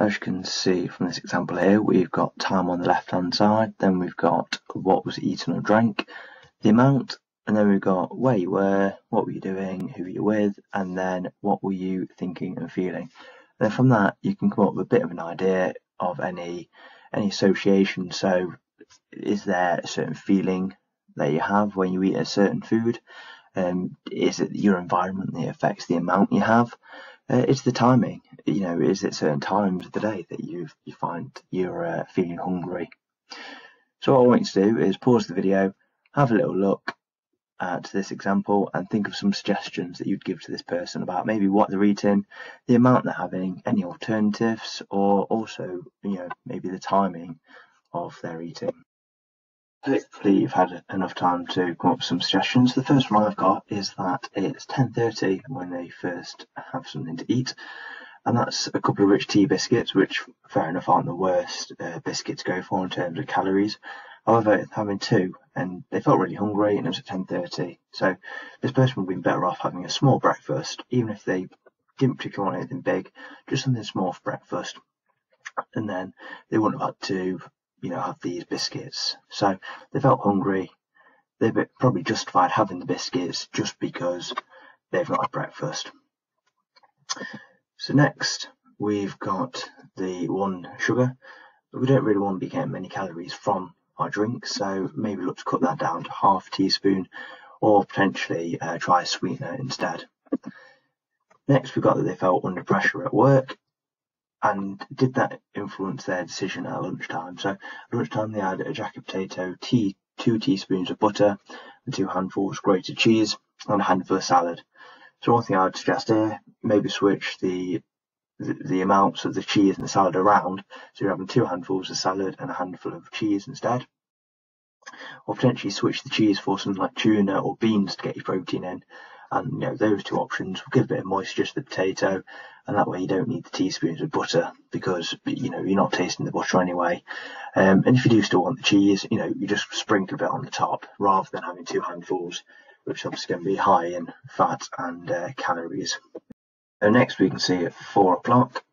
as you can see from this example here, we've got time on the left hand side, then we've got what was eaten or drank, the amount, and then we've got where you were, what were you doing, who were you with, and then what were you thinking and feeling. And then from that you can come up with a bit of an idea of any association. So is there a certain feeling that you have when you eat a certain food? Is it your environment that affects the amount you have? It's the timing. Is it certain times of the day that you find you're feeling hungry? So what I want you to do is pause the video, have a little look at this example, and think of some suggestions that you'd give to this person about maybe what they're eating, the amount they're having, any alternatives, or also maybe the timing of their eating. Hopefully you've had enough time to come up with some suggestions. The first one I've got is that it's 10:30 when they first have something to eat, and that's a couple of rich tea biscuits, which fair enough aren't the worst biscuit to go for in terms of calories. However, having two, and they felt really hungry, and it was at 10:30, so this person would have been better off having a small breakfast, even if they didn't particularly want anything big, just something small for breakfast, and then they wouldn't have had to have these biscuits. So they felt hungry. They're probably justified having the biscuits just because they've not had breakfast. So next we've got the one sugar. We don't really want to be getting many calories from our drink, so maybe look to cut that down to half a teaspoon, or potentially try a sweetener instead. Next we've got that they felt under pressure at work. And did that influence their decision at lunchtime? So at lunchtime they had a jacket potato, 2 teaspoons of butter, and 2 handfuls of grated cheese, and a handful of salad. So one thing I would suggest here, maybe switch the amounts of the cheese and the salad around, so you're having 2 handfuls of salad and a handful of cheese instead. Or potentially switch the cheese for something like tuna or beans to get your protein in. And those two options will give a bit of moisture to the potato, and that way you don't need the teaspoons of butter, because you're not tasting the butter anyway. And if you do still want the cheese, you just sprinkle a bit on the top rather than having 2 handfuls, which obviously going to be high in fat and calories. So next we can see at 4 o'clock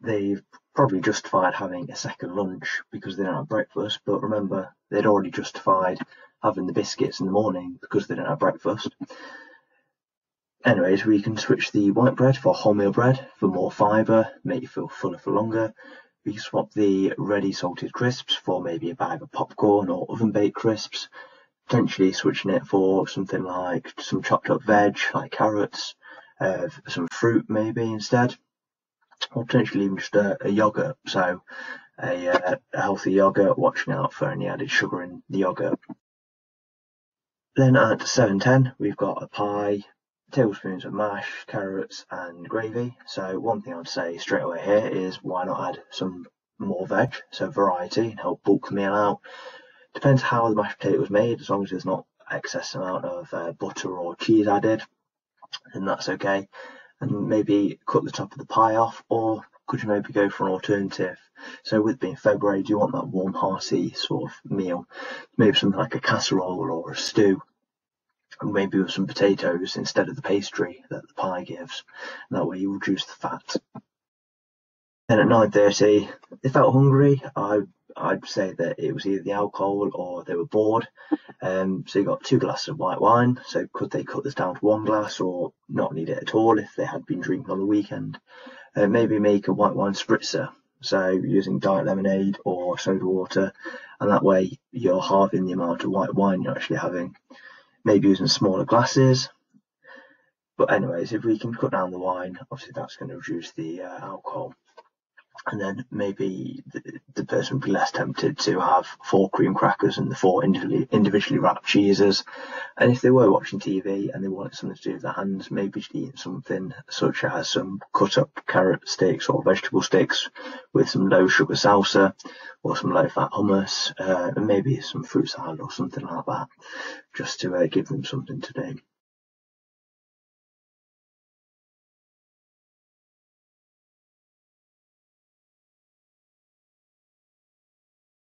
they've probably justified having a second lunch because they don't have breakfast, but remember they'd already justified having the biscuits in the morning because they don't have breakfast. Anyways, we can switch the white bread for wholemeal bread for more fibre, make you feel fuller for longer. We can swap the ready salted crisps for maybe a bag of popcorn or oven baked crisps, potentially switching it for something like some chopped up veg like carrots, some fruit maybe instead, or potentially even just a yogurt, so a healthy yogurt, watching out for any added sugar in the yogurt. Then at 7:10 we've got a pie, tablespoons of mash, carrots and gravy. So one thing I'd say straight away here is why not add some more veg, so variety, and help bulk the meal out. Depends how the mashed potato was made, as long as there's not excess amount of butter or cheese added, then that's okay. And maybe cut the top of the pie off, or could you maybe go for an alternative? So with being February, do you want that warm, hearty sort of meal? Maybe something like a casserole or a stew, and maybe with some potatoes instead of the pastry that the pie gives. And that way you reduce the fat. Then at 9:30, they felt hungry. I'd say that it was either the alcohol or they were bored. So you got 2 glasses of white wine. So could they cut this down to 1 glass, or not need it at all if they had been drinking on the weekend? Maybe make a white wine spritzer, so using diet lemonade or soda water, and that way you're halving the amount of white wine you're actually having. Maybe using smaller glasses. But anyways, if we can cut down the wine, obviously that's going to reduce the alcohol. And then maybe the person would be less tempted to have 4 cream crackers and the 4 individually wrapped cheeses. And if they were watching TV and they wanted something to do with their hands, maybe just eating something such as some cut up carrot sticks or vegetable sticks with some low sugar salsa or some low fat hummus, and maybe some fruit salad or something like that, just to give them something to do.